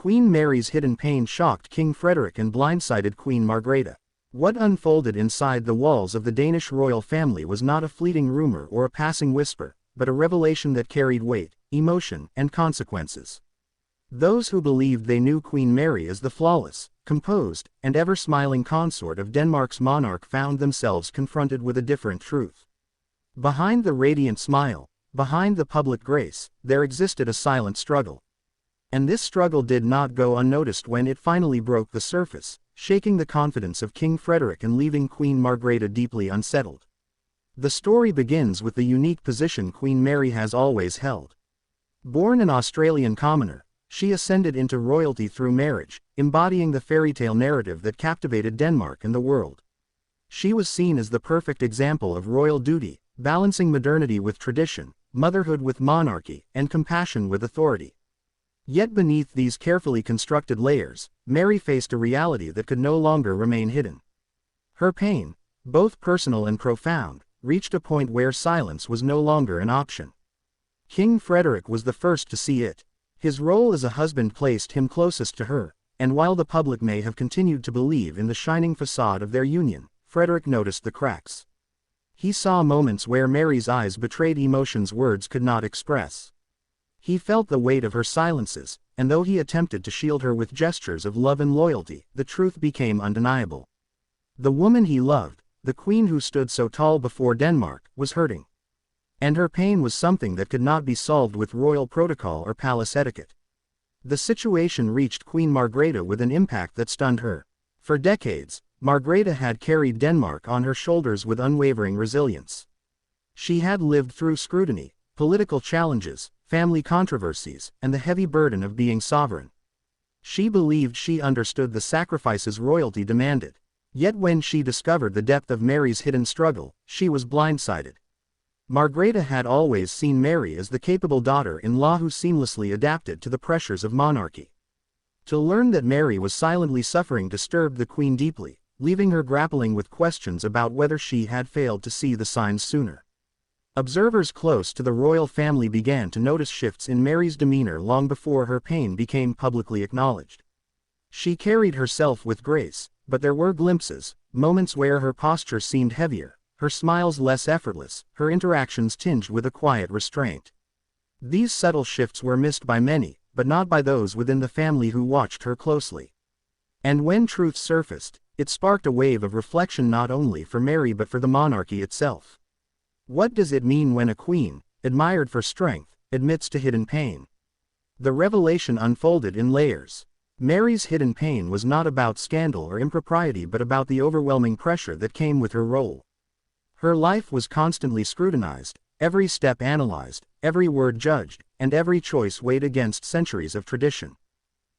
Queen Mary's hidden pain shocked King Frederick and blindsided Queen Margrethe. What unfolded inside the walls of the Danish royal family was not a fleeting rumor or a passing whisper, but a revelation that carried weight, emotion, and consequences. Those who believed they knew Queen Mary as the flawless, composed, and ever-smiling consort of Denmark's monarch found themselves confronted with a different truth. Behind the radiant smile, behind the public grace, there existed a silent struggle. And this struggle did not go unnoticed when it finally broke the surface, shaking the confidence of King Frederick and leaving Queen Margrethe deeply unsettled. The story begins with the unique position Queen Mary has always held. Born an Australian commoner, she ascended into royalty through marriage, embodying the fairy tale narrative that captivated Denmark and the world. She was seen as the perfect example of royal duty, balancing modernity with tradition, motherhood with monarchy, and compassion with authority. Yet beneath these carefully constructed layers, Mary faced a reality that could no longer remain hidden. Her pain, both personal and profound, reached a point where silence was no longer an option. King Frederick was the first to see it. His role as a husband placed him closest to her, and while the public may have continued to believe in the shining facade of their union, Frederick noticed the cracks. He saw moments where Mary's eyes betrayed emotions words could not express. He felt the weight of her silences, and though he attempted to shield her with gestures of love and loyalty, the truth became undeniable. The woman he loved, the queen who stood so tall before Denmark, was hurting. And her pain was something that could not be solved with royal protocol or palace etiquette. The situation reached Queen Margrethe with an impact that stunned her. For decades, Margrethe had carried Denmark on her shoulders with unwavering resilience. She had lived through scrutiny, political challenges, family controversies, and the heavy burden of being sovereign. She believed she understood the sacrifices royalty demanded. Yet when she discovered the depth of Mary's hidden struggle, she was blindsided. Margrethe had always seen Mary as the capable daughter-in-law who seamlessly adapted to the pressures of monarchy. To learn that Mary was silently suffering disturbed the queen deeply, leaving her grappling with questions about whether she had failed to see the signs sooner. Observers close to the royal family began to notice shifts in Mary's demeanor long before her pain became publicly acknowledged. She carried herself with grace, but there were glimpses, moments where her posture seemed heavier, her smiles less effortless, her interactions tinged with a quiet restraint. These subtle shifts were missed by many, but not by those within the family who watched her closely. And when truth surfaced, it sparked a wave of reflection not only for Mary but for the monarchy itself. What does it mean when a queen, admired for strength, admits to hidden pain? The revelation unfolded in layers. Mary's hidden pain was not about scandal or impropriety but about the overwhelming pressure that came with her role. Her life was constantly scrutinized, every step analyzed, every word judged, and every choice weighed against centuries of tradition.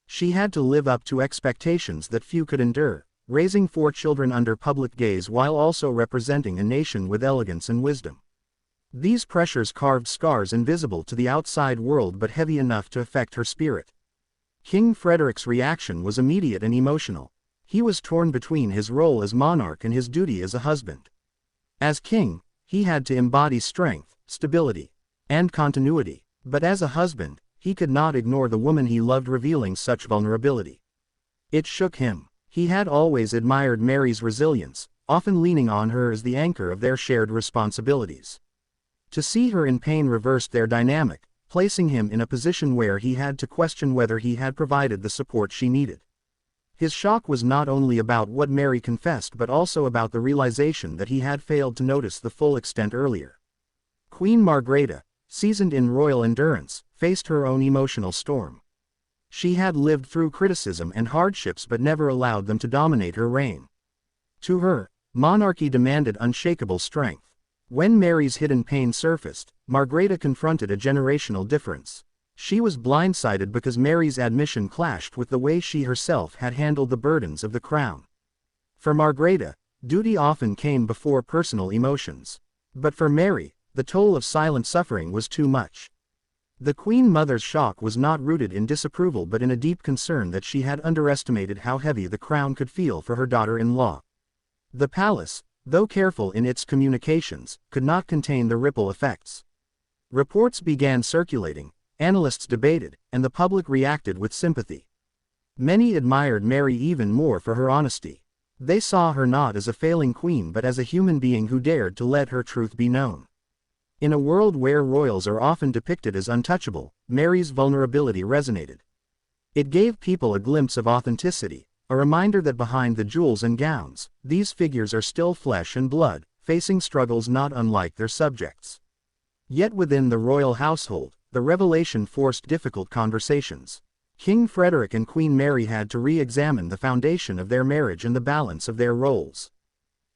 She had to live up to expectations that few could endure, raising 4 children under public gaze while also representing a nation with elegance and wisdom. These pressures carved scars invisible to the outside world but heavy enough to affect her spirit. King Frederick's reaction was immediate and emotional. He was torn between his role as monarch and his duty as a husband. As king, he had to embody strength, stability, and continuity, but as a husband, he could not ignore the woman he loved revealing such vulnerability. It shook him. He had always admired Mary's resilience, often leaning on her as the anchor of their shared responsibilities. To see her in pain reversed their dynamic, placing him in a position where he had to question whether he had provided the support she needed. His shock was not only about what Mary confessed but also about the realization that he had failed to notice the full extent earlier. Queen Margrethe, seasoned in royal endurance, faced her own emotional storm. She had lived through criticism and hardships but never allowed them to dominate her reign. To her, monarchy demanded unshakable strength. When Mary's hidden pain surfaced, Margrethe confronted a generational difference. She was blindsided because Mary's admission clashed with the way she herself had handled the burdens of the crown. For Margrethe, duty often came before personal emotions. But for Mary, the toll of silent suffering was too much. The Queen Mother's shock was not rooted in disapproval but in a deep concern that she had underestimated how heavy the crown could feel for her daughter-in-law. The palace, though careful in its communications, could not contain the ripple effects. Reports began circulating, analysts debated, and the public reacted with sympathy. Many admired Mary even more for her honesty. They saw her not as a failing queen but as a human being who dared to let her truth be known. In a world where royals are often depicted as untouchable, Mary's vulnerability resonated. It gave people a glimpse of authenticity, a reminder that behind the jewels and gowns, these figures are still flesh and blood, facing struggles not unlike their subjects. Yet within the royal household, the revelation forced difficult conversations. King Frederick and Queen Mary had to re-examine the foundation of their marriage and the balance of their roles.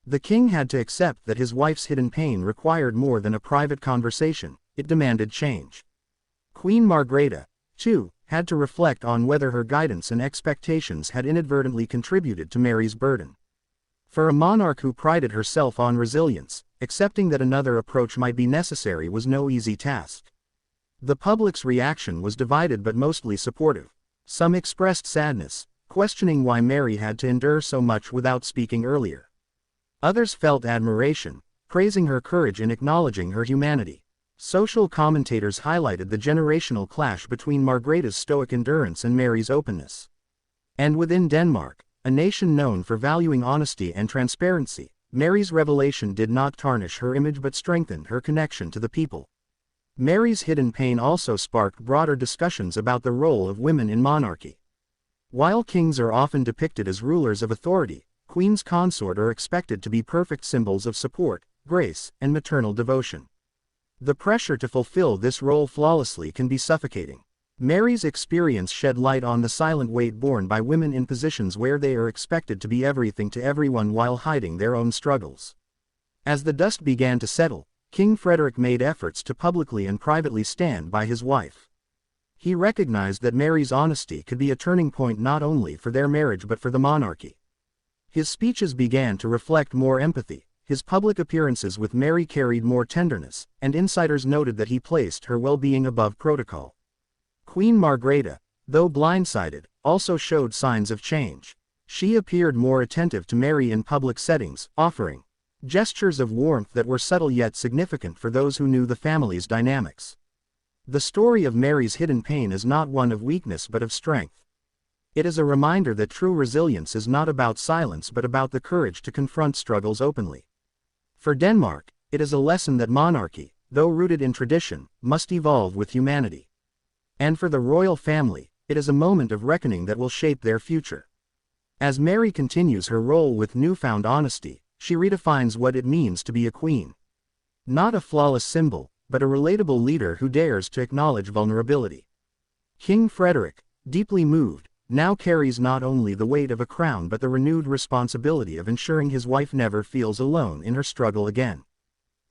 The king had to accept that his wife's hidden pain required more than a private conversation, it demanded change. Queen Margrethe, too, had to reflect on whether her guidance and expectations had inadvertently contributed to Mary's burden. For a monarch who prided herself on resilience, accepting that another approach might be necessary was no easy task. The public's reaction was divided but mostly supportive. Some expressed sadness, questioning why Mary had to endure so much without speaking earlier. Others felt admiration, praising her courage and acknowledging her humanity. Social commentators highlighted the generational clash between Margrethe's stoic endurance and Mary's openness. And within Denmark, a nation known for valuing honesty and transparency, Mary's revelation did not tarnish her image but strengthened her connection to the people. Mary's hidden pain also sparked broader discussions about the role of women in monarchy. While kings are often depicted as rulers of authority, queens consort are expected to be perfect symbols of support, grace, and maternal devotion. The pressure to fulfill this role flawlessly can be suffocating. Mary's experience shed light on the silent weight borne by women in positions where they are expected to be everything to everyone while hiding their own struggles. As the dust began to settle, King Frederick made efforts to publicly and privately stand by his wife. He recognized that Mary's honesty could be a turning point not only for their marriage but for the monarchy. His speeches began to reflect more empathy, his public appearances with Mary carried more tenderness, and insiders noted that he placed her well-being above protocol. Queen Margrethe, though blindsided, also showed signs of change. She appeared more attentive to Mary in public settings, offering gestures of warmth that were subtle yet significant for those who knew the family's dynamics. The story of Mary's hidden pain is not one of weakness but of strength. It is a reminder that true resilience is not about silence but about the courage to confront struggles openly. For Denmark, it is a lesson that monarchy, though rooted in tradition, must evolve with humanity. And for the royal family, it is a moment of reckoning that will shape their future. As Mary continues her role with newfound honesty, she redefines what it means to be a queen. Not a flawless symbol, but a relatable leader who dares to acknowledge vulnerability. King Frederick, deeply moved, now carries not only the weight of a crown but the renewed responsibility of ensuring his wife never feels alone in her struggle again.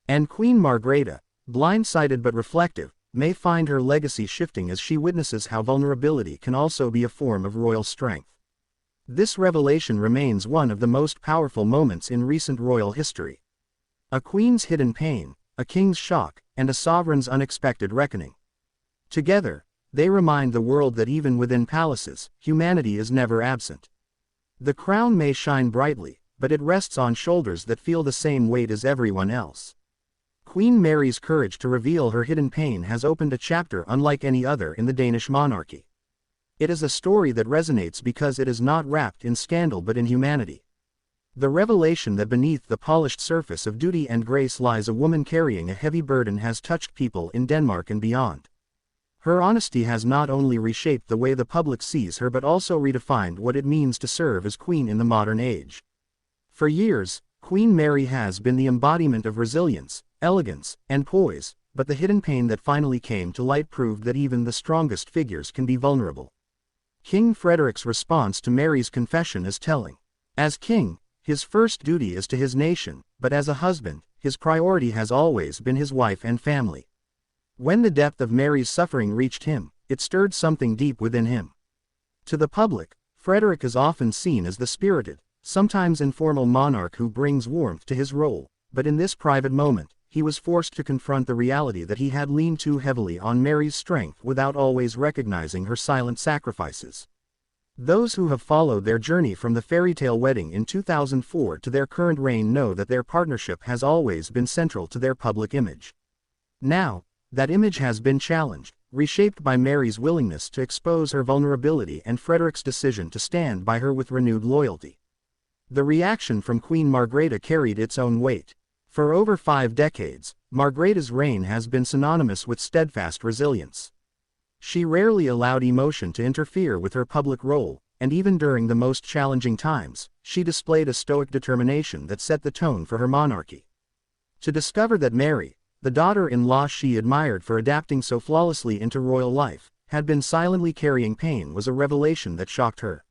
And Queen Margrethe, blindsided but reflective, may find her legacy shifting as she witnesses how vulnerability can also be a form of royal strength. This revelation remains one of the most powerful moments in recent royal history. A queen's hidden pain, a king's shock, and a sovereign's unexpected reckoning. Together, they remind the world that even within palaces, humanity is never absent. The crown may shine brightly, but it rests on shoulders that feel the same weight as everyone else. Queen Mary's courage to reveal her hidden pain has opened a chapter unlike any other in the Danish monarchy. It is a story that resonates because it is not wrapped in scandal but in humanity. The revelation that beneath the polished surface of duty and grace lies a woman carrying a heavy burden has touched people in Denmark and beyond. Her honesty has not only reshaped the way the public sees her but also redefined what it means to serve as queen in the modern age. For years, Queen Mary has been the embodiment of resilience, elegance, and poise, but the hidden pain that finally came to light proved that even the strongest figures can be vulnerable. King Frederick's response to Mary's confession is telling. As king, his first duty is to his nation, but as a husband, his priority has always been his wife and family. When the depth of Mary's suffering reached him, it stirred something deep within him. To the public, Frederick is often seen as the spirited, sometimes informal monarch who brings warmth to his role, but in this private moment, he was forced to confront the reality that he had leaned too heavily on Mary's strength without always recognizing her silent sacrifices. Those who have followed their journey from the fairy-tale wedding in 2004 to their current reign know that their partnership has always been central to their public image. Now, that image has been challenged. reshaped by Mary's willingness to expose her vulnerability and Frederick's decision to stand by her with renewed loyalty. The reaction from Queen Margrethe carried its own weight. For over 5 decades, Margrethe's reign has been synonymous with steadfast resilience. She rarely allowed emotion to interfere with her public role, and even during the most challenging times, she displayed a stoic determination that set the tone for her monarchy. To discover that Mary, the daughter-in-law she admired for adapting so flawlessly into royal life, had been silently carrying pain was a revelation that shocked her.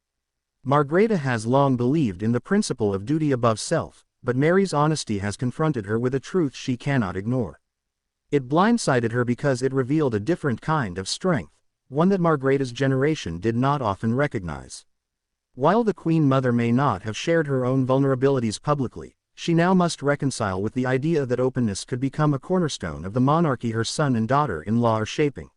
Margrethe has long believed in the principle of duty above self, but Mary's honesty has confronted her with a truth she cannot ignore. It blindsided her because it revealed a different kind of strength, one that Margrethe's generation did not often recognize. While the Queen Mother may not have shared her own vulnerabilities publicly, she now must reconcile with the idea that openness could become a cornerstone of the monarchy her son and daughter-in-law are shaping.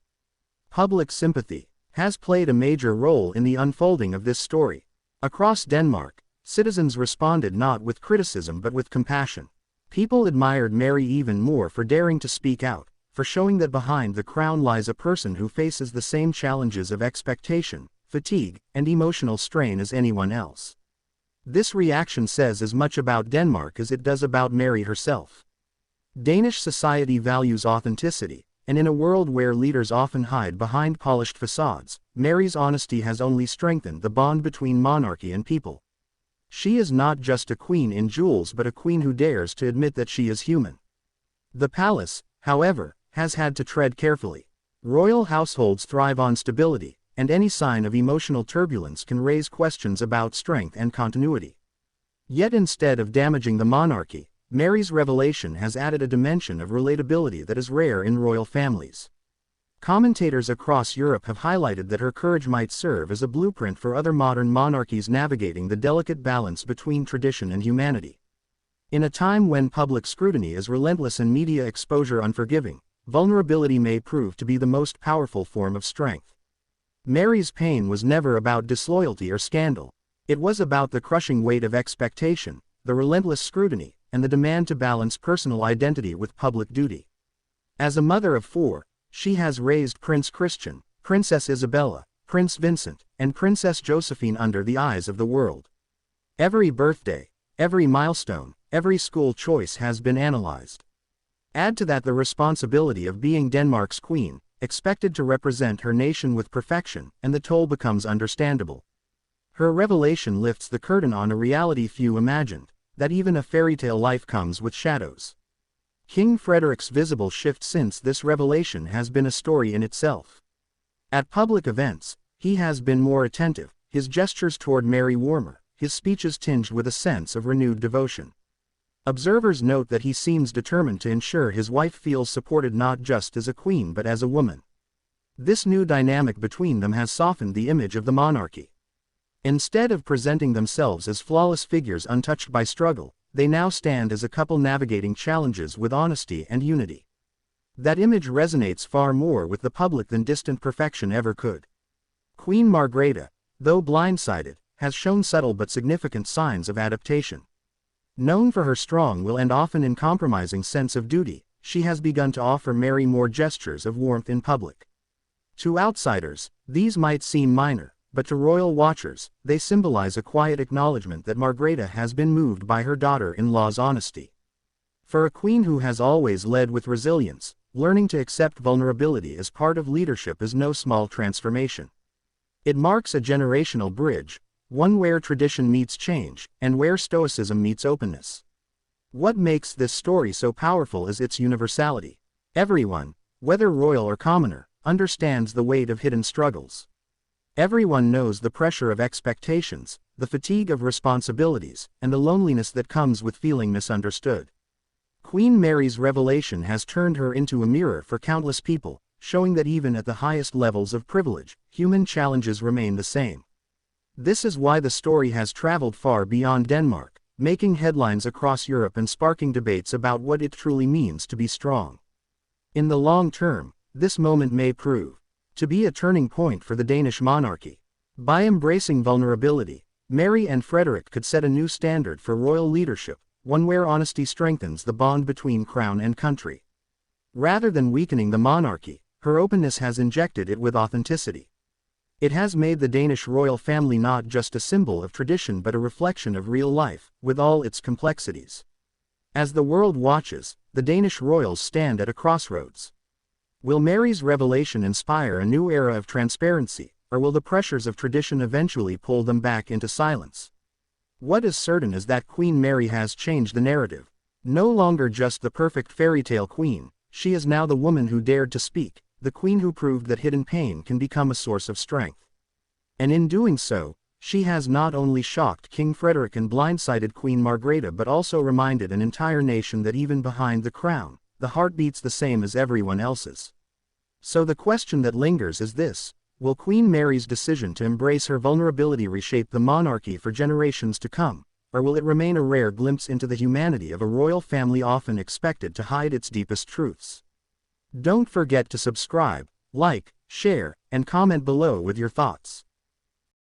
Public sympathy has played a major role in the unfolding of this story. Across Denmark, citizens responded not with criticism but with compassion. People admired Mary even more for daring to speak out, for showing that behind the crown lies a person who faces the same challenges of expectation, fatigue, and emotional strain as anyone else. This reaction says as much about Denmark as it does about Mary herself. Danish society values authenticity, and in a world where leaders often hide behind polished facades, Mary's honesty has only strengthened the bond between monarchy and people. She is not just a queen in jewels but a queen who dares to admit that she is human. The palace, however, has had to tread carefully. Royal households thrive on stability, and any sign of emotional turbulence can raise questions about strength and continuity. Yet instead of damaging the monarchy, Mary's revelation has added a dimension of relatability that is rare in royal families. Commentators across Europe have highlighted that her courage might serve as a blueprint for other modern monarchies navigating the delicate balance between tradition and humanity. In a time when public scrutiny is relentless and media exposure unforgiving, vulnerability may prove to be the most powerful form of strength. Mary's pain was never about disloyalty or scandal. It was about the crushing weight of expectation, the relentless scrutiny, and the demand to balance personal identity with public duty. As a mother of 4, she has raised Prince Christian, Princess Isabella, Prince Vincent, and Princess Josephine under the eyes of the world. Every birthday, every milestone, every school choice has been analyzed. Add to that the responsibility of being Denmark's queen, expected to represent her nation with perfection, and the toll becomes understandable. Her revelation lifts the curtain on a reality few imagined, that even a fairy tale life comes with shadows. King Frederick's visible shift since this revelation has been a story in itself. At public events, he has been more attentive, his gestures toward Mary warmer, his speeches tinged with a sense of renewed devotion. Observers note that he seems determined to ensure his wife feels supported not just as a queen but as a woman. This new dynamic between them has softened the image of the monarchy. Instead of presenting themselves as flawless figures untouched by struggle, they now stand as a couple navigating challenges with honesty and unity. That image resonates far more with the public than distant perfection ever could. Queen Margrethe, though blindsided, has shown subtle but significant signs of adaptation. Known for her strong will and often uncompromising sense of duty, she has begun to offer Mary more gestures of warmth in public. To outsiders, these might seem minor, but to royal watchers, they symbolize a quiet acknowledgement that Margrethe has been moved by her daughter-in-law's honesty. For a queen who has always led with resilience, learning to accept vulnerability as part of leadership is no small transformation. It marks a generational bridge, one where tradition meets change, and where stoicism meets openness. What makes this story so powerful is its universality. Everyone, whether royal or commoner, understands the weight of hidden struggles. Everyone knows the pressure of expectations, the fatigue of responsibilities, and the loneliness that comes with feeling misunderstood. Queen Mary's revelation has turned her into a mirror for countless people, showing that even at the highest levels of privilege, human challenges remain the same. This is why the story has traveled far beyond Denmark, making headlines across Europe and sparking debates about what it truly means to be strong. In the long term, this moment may prove to be a turning point for the Danish monarchy. By embracing vulnerability, Mary and Frederick could set a new standard for royal leadership, one where honesty strengthens the bond between crown and country. Rather than weakening the monarchy, her openness has injected it with authenticity. It has made the Danish royal family not just a symbol of tradition but a reflection of real life, with all its complexities. As the world watches, the Danish royals stand at a crossroads. Will Mary's revelation inspire a new era of transparency, or will the pressures of tradition eventually pull them back into silence? What is certain is that Queen Mary has changed the narrative. No longer just the perfect fairy tale queen, she is now the woman who dared to speak, the queen who proved that hidden pain can become a source of strength. And in doing so, she has not only shocked King Frederick and blindsided Queen Margrada but also reminded an entire nation that even behind the crown, the heart beats the same as everyone else's. So the question that lingers is this: will Queen Mary's decision to embrace her vulnerability reshape the monarchy for generations to come, or will it remain a rare glimpse into the humanity of a royal family often expected to hide its deepest truths? Don't forget to subscribe, like, share, and comment below with your thoughts.